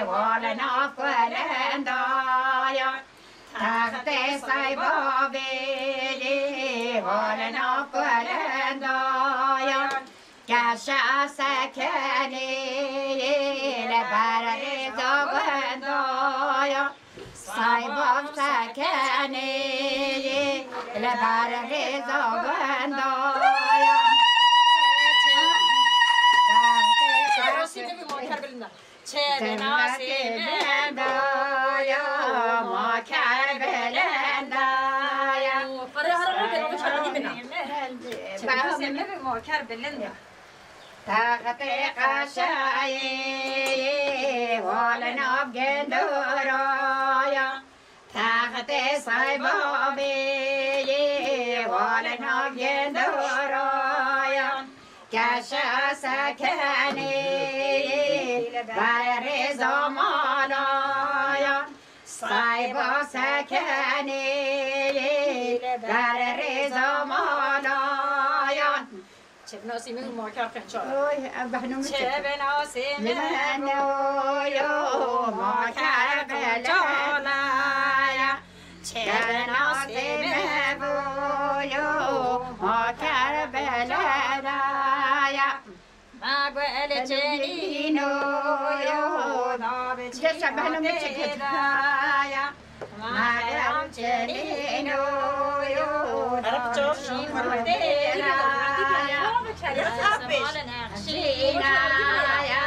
والنا فلندایا تخت سایبا بیلی والنا فلندایا کشا سکنی لبر زبندایا سایبا سکنی لبر زبندایا چه بناسیمندایا ما کربلندایا تخت قشایی والنا گندورایا تخت سایبا بیلی والنا گندورایا کشا سکنی بر زمانایا سایبا سکنی بر زمانایا چه بناسی من ما کار کنچار چه بناسی من ما کربلایا چه بناسی من ما کربلایا ما قول جنینو جسا بهنم میچکدایا مادام جنینو شین مدیرایا شینایا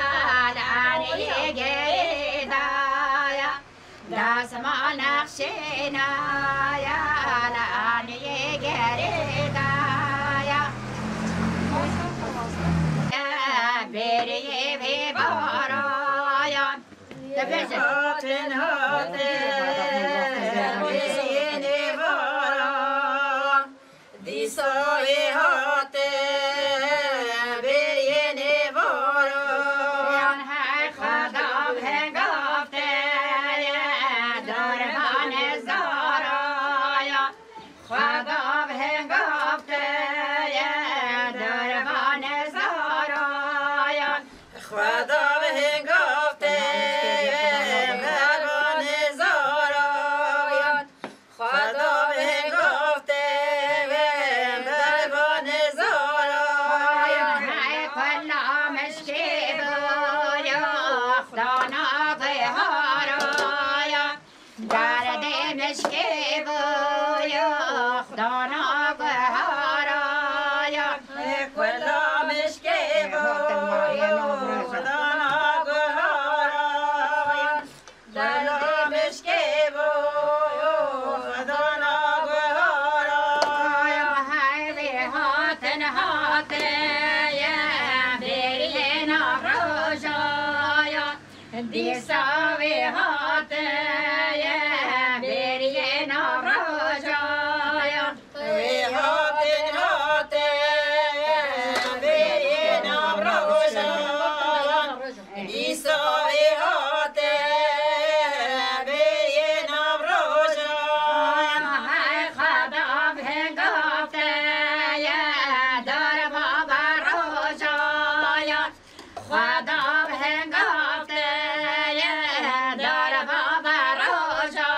لانی گیدایا داسما نقشینایا لانی گیدایا بریه بی بارایا هاتن بریه بارا دیسای هاتن بریه بارا هر خدام هنگافته دارمان زارایا خدام هنگافته دارمان زارایا خدا به هنگافته بروان زارایان خدا به هنگافته بروان زارایان های کلا مشکی بویا خدانا غیهارایا درد مشکی بویا خدانا غیهارایا کلا مشکی دیساوی هاته بریه ناراجایا وی هاتن هاته بریه نامروشان دیسا وی هاته بریه نامروشان های خدام هنگافته دار بابا روشایا خدام هنگافته دار بابا روشایا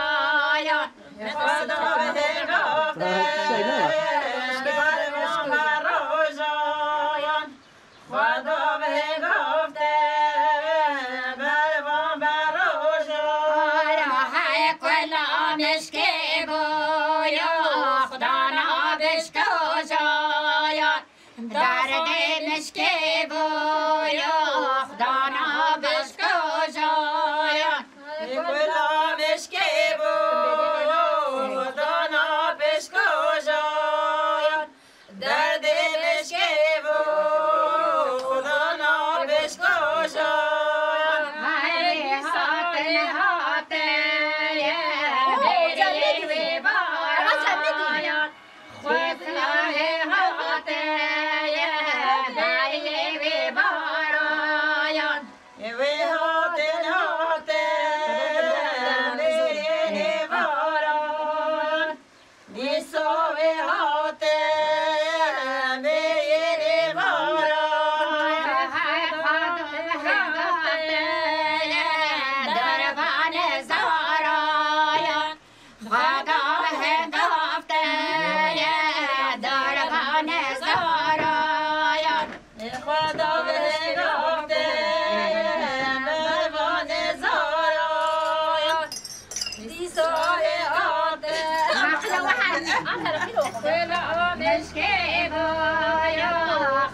مشکی بایا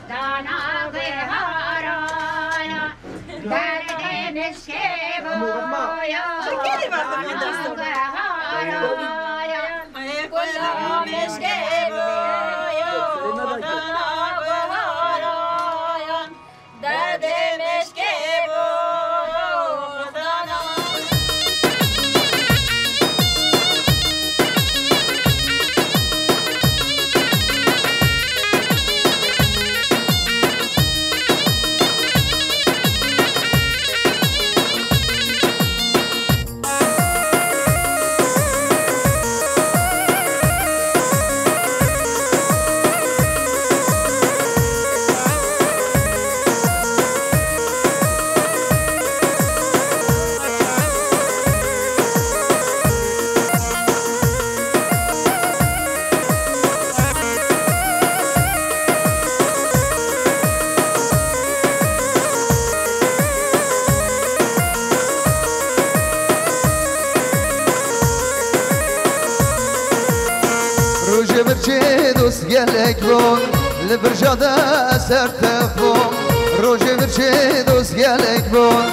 دانا بهارایا درد مشکی بایا دانا بهارایا کلا مشکی بایا دانا بهارایا درد مشکی بایا دانا روژه برچه دوست گلک بون لبرجاده سر تفون روژه برچه دوست گلک بون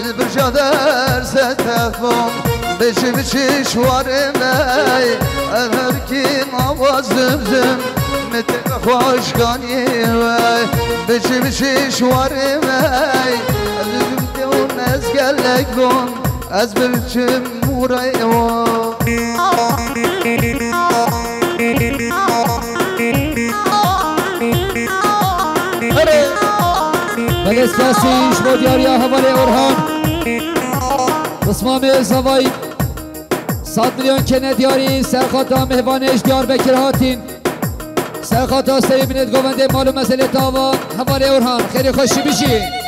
لبرجاده سر تفون بچه بچه شواره می هر کیم آواز زمزم متر خوشگانی وی بچه بچه شواره می زمزم دون از گلک بون از برچه مورای وی بلستاسیش با دیاری حوالی اورهان بسمام زوایی 100 میلیون کنه دیاری سرخاتا مهوانش دیار بکر هاتین سرخاتا سری بینید گوونده مالو مسئله تاوا حوالی اورهان خیلی خوشی بشی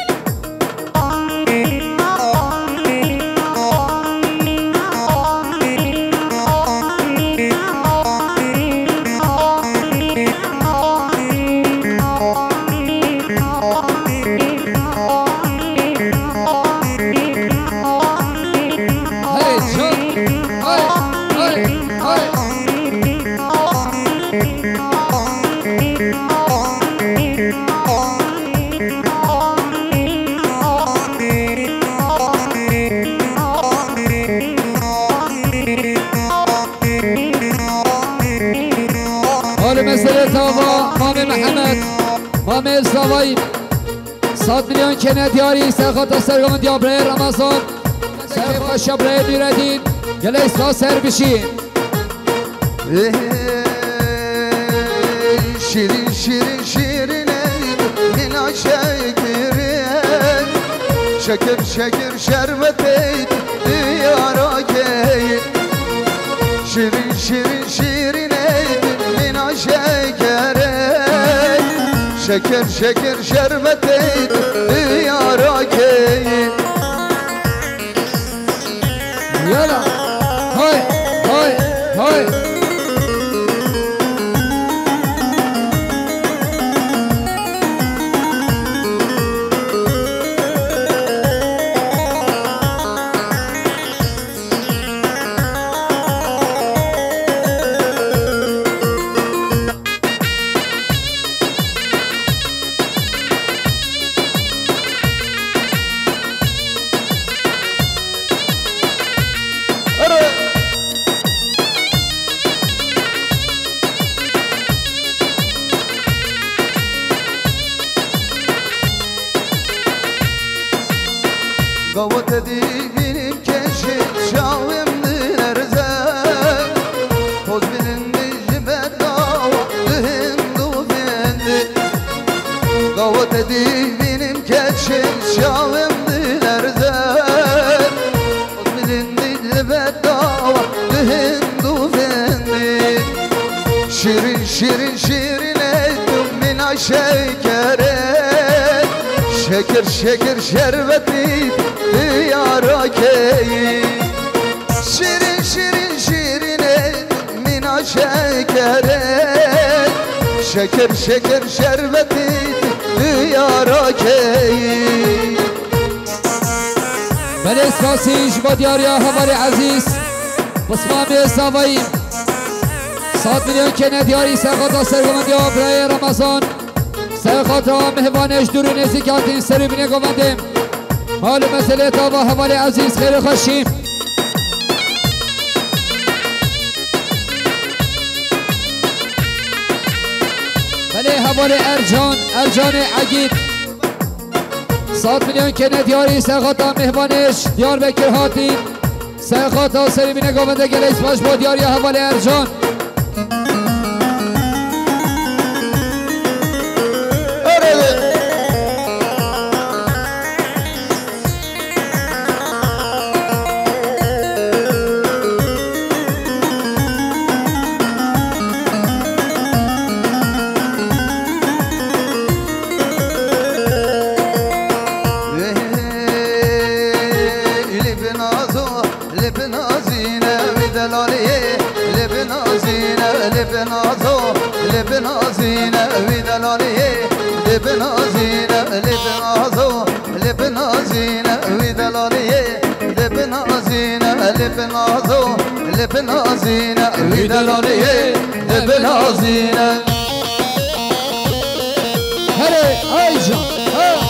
مسئله تاوا مام محمد مام زوایی 100 میلیون کنه دیاری سرخاتا سرگام دیابره رمضان سرخا شبره بیردین گله اصلا سر بشین شیرین شیرین شیرین مینا شکرین شکر شکر شربتی دیارا کی شیرین شیرین شیرین مینا شکرین شکر شکر شربتی دیارا کی یالا های های های قوت دیگیم کشید شاویم درزن توز بینندی جبت هندو بینده قوت دیگیم کشید شاویم درزن توز بینندی جبت هندو بینده شیرین شیرین شیرین ایدم من شکره شکر شکر شربتی دیارا کی شیرین شیرین شیرین مینا شکره شکر شکر شربتی دیارا کی بله اساسیش با دیاری حوال عزیز بسمام زوایی 7 میلیون کنه دیاری سرخاطر سرگومندی ها برای رمضان سرخاطر ها مهوانش دور نزدیکاتین سری بینه گوندیم حال مسئله تا با حوال عزیز خیر خوشیم بله حوال ارجان عگید 7 میلیون کنه دیاری سرخاطر مهوانش دیار بکر هاتین سرخاطر سری بینه گونده گلیس باش با دیاری حوال ارجان لبنازينة ودلاليه لبنازينة هلي ايجا هاي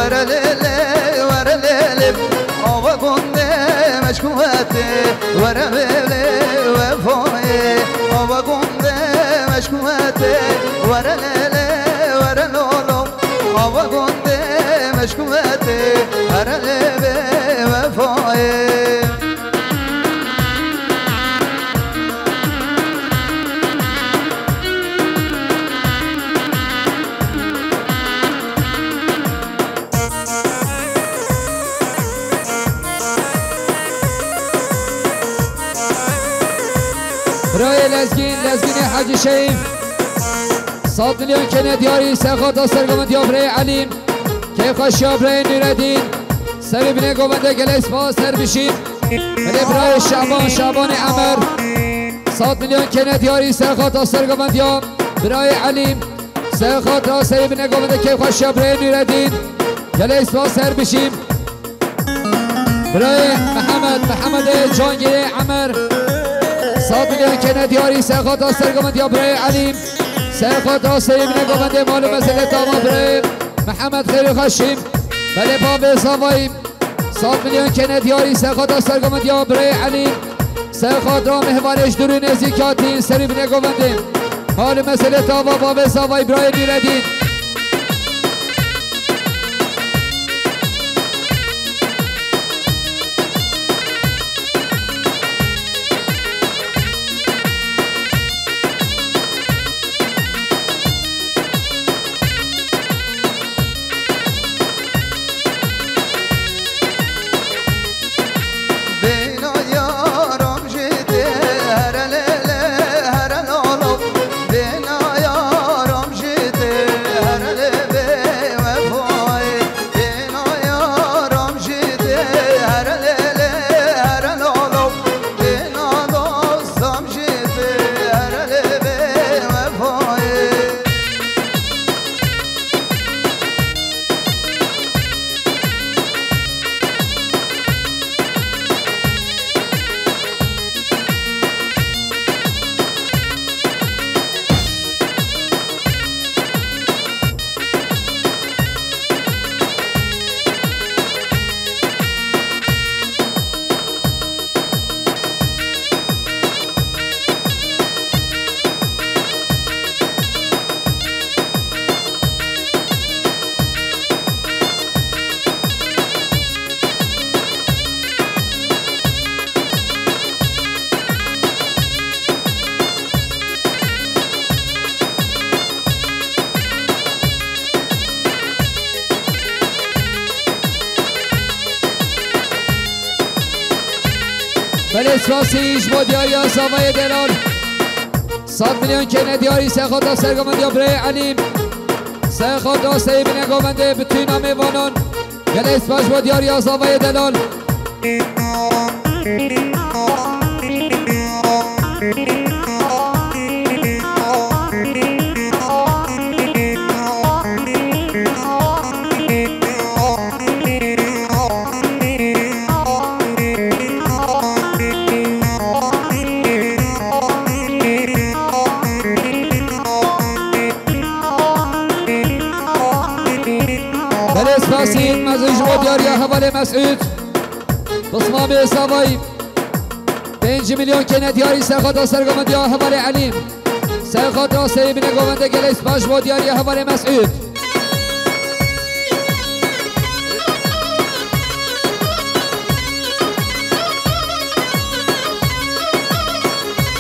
ورا ليلي ورا ليلي أبا كنت مشكوتي ورا ليلي وفوي أبا كنت مشكوتي ورا ليلي ورا لولو أبا كنت مشكوتي ورا ليلي وفوي برای لزگین حاجی شریف 7 میلیون کنه دیاری سرخاطر سرگومندی ها برای علیم که خوشی ها برای نیردین سری بینه گومنده گلیس با سر بشیم ولی برای شعبان عمر 7 میلیون کنه دیاری سرخاطر سرگومندی ها برای علیم سرخاطر سری بینه گومنده که خوشی ها برای نیردین گلیس با سر بشیم برای محمد جانگیر عمر 7 میلیون کنه دیاری سرخاطر سرگومندی ها برای علیم سرخاطر سری بینه گومنده معلوم مسئله تمام برای محمد خیلی خوشیم بله باب زواییم 7 میلیون کنه دیاری سرخاطر سرگومندی ها برای علیم سرخاطر محورش دوری نزدیکاتین سری بینه گومنده حال مسئله تمام باب زوایی برای نیردین بله سواسیش با دیاری آسامه دلال 100 میلیون کنه دیاری سخاتا سرگامندی برای علیم سخاتا سیبین گامنده بتوی نام وانان گله اسپاش با دیاری آسامه دلال ساسين مزيج وديار يا حوالي مسعود بصمام الصواي 5 مليون كنا دياري سرخاطا سرقمند يا حوالي عليم سرخاطا سيبين قومند جلس باش وديار يا حوالي مسعود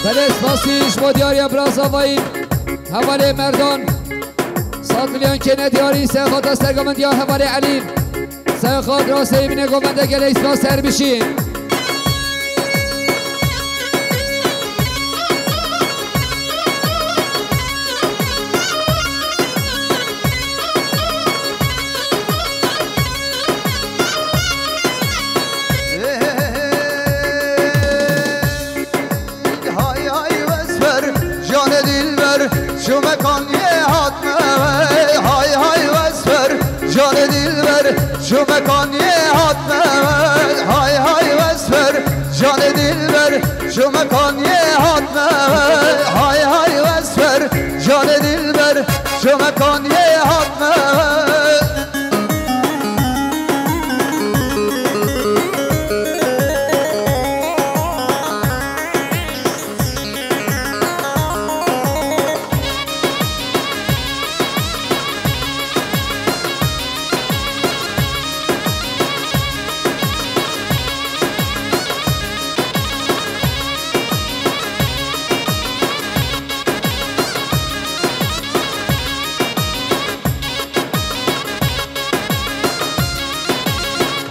بلس باسيش وديار يا براساوي حوالي مردان 100 میلیون کنه دیاری سرخاط از ترگامند یا حوال علیم سرخاط را سیبین گومنده گلیس با سر بشین شو مکان یه حتمه های های وسفر جان دلبر شو مکان یه حتمه های های وسفر جان دلبر شو مکان یه حتمه های های وسفر جان دلبر شو مکان یه حتمه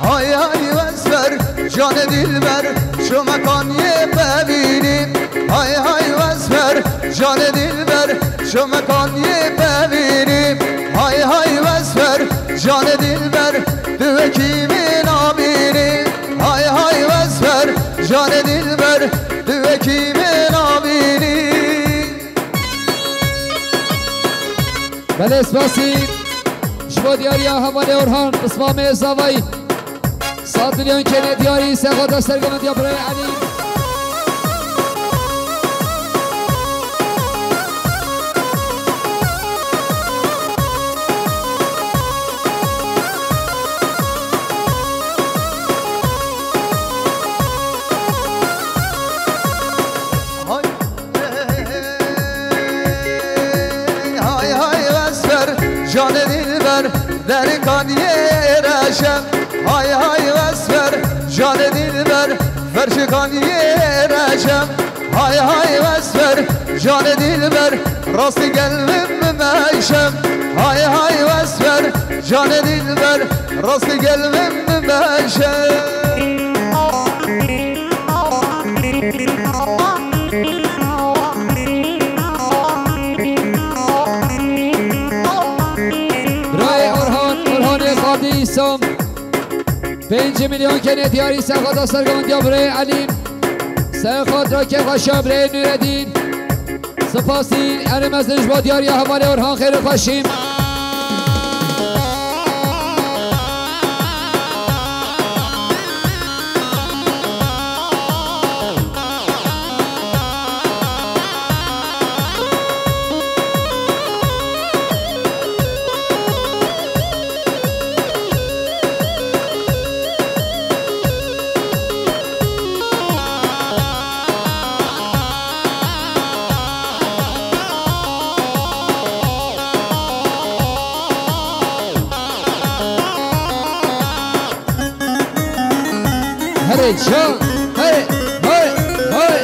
های های وسفر جان دلبر شو مکان یه ببینیم های های وسفر جان دلبر شو مکان یه ببینیم های های وسفر جان دلبر دو کیمی نابینیم های های وسفر جان دلبر دو کیمی نابینیم بله اسپاسی شما دیاری حوال اورهان بسمام زوایی 100 میلیون کنه دیاری سخاط از ترگامند یا برای علیم های های وسفر جان دلبر در کانیه رشم های های وسفر جان دلبر فرش کانیه رشم های های وسفر جان دلبر راست قلبم میشم های های وسفر جان دلبر راست قلبم میشم سوم 5 میلیون کنه دیاری سرخاط از سرگامند یا برای علیم سرخاط را که خوشا برای نوردین سپاسی ارم از با دیاری یا حوال اورهان خیر خوشیم Hurry, show, hurry, hurry, hurry.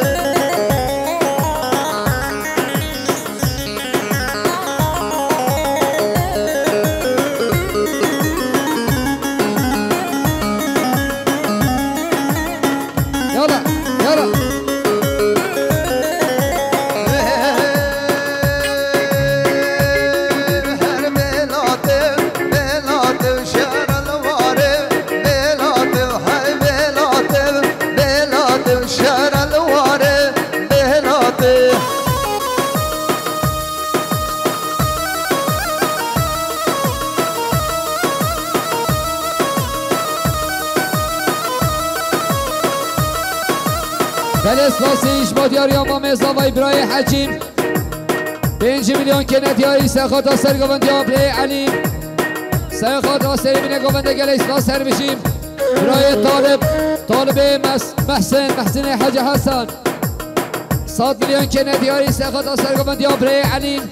Yalla, yalla. گلس واسیش با دیاری امام زوای برای حجیم 5 میلیون که ندیاری سخات آسر گوند یا برای علیم سخات آسر بینه گوند گلس واسر بشیم برای طالب محسن حج حسن 100 میلیون که ندیاری سخات آسر گوند یا برای علیم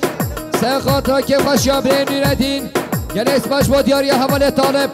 سخات را که خوش یا برای نیردین گلس باش با دیاری حوال طالب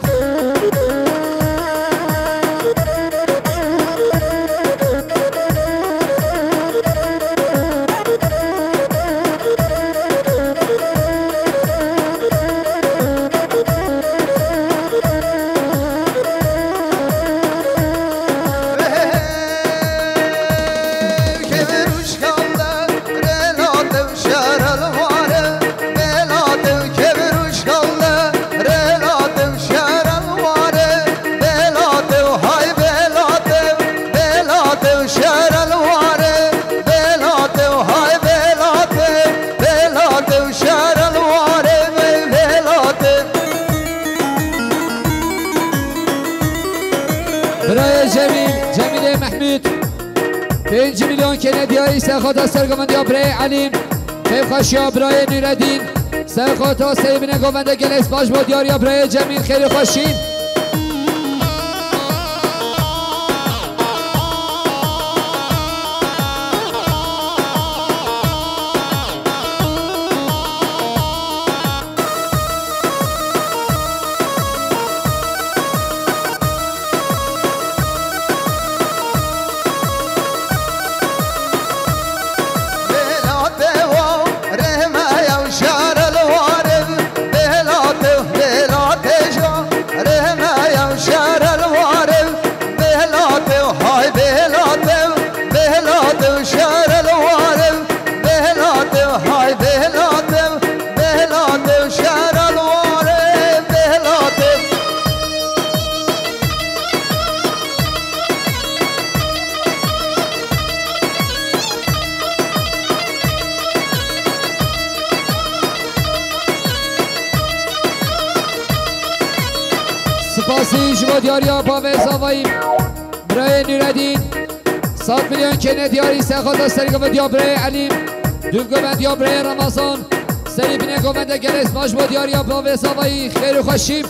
جمیل محمود 5 میلیون که ندیاری سخات سرگوند یا برای علیم خیف خوشیا برای نیردین سخات سریبین گوونده گلس باش با دیاری برای جمیل خیلی خوشین سپاسی شما دیاریا باوه زاوایی برای نیردین 100 میلیون که ندیاری سخات سری گوند یا برای علیم دو گوند یا برای رمضان سری بینه گوند گلس باش با دیاریا باوه زاوایی خیر و خوشیم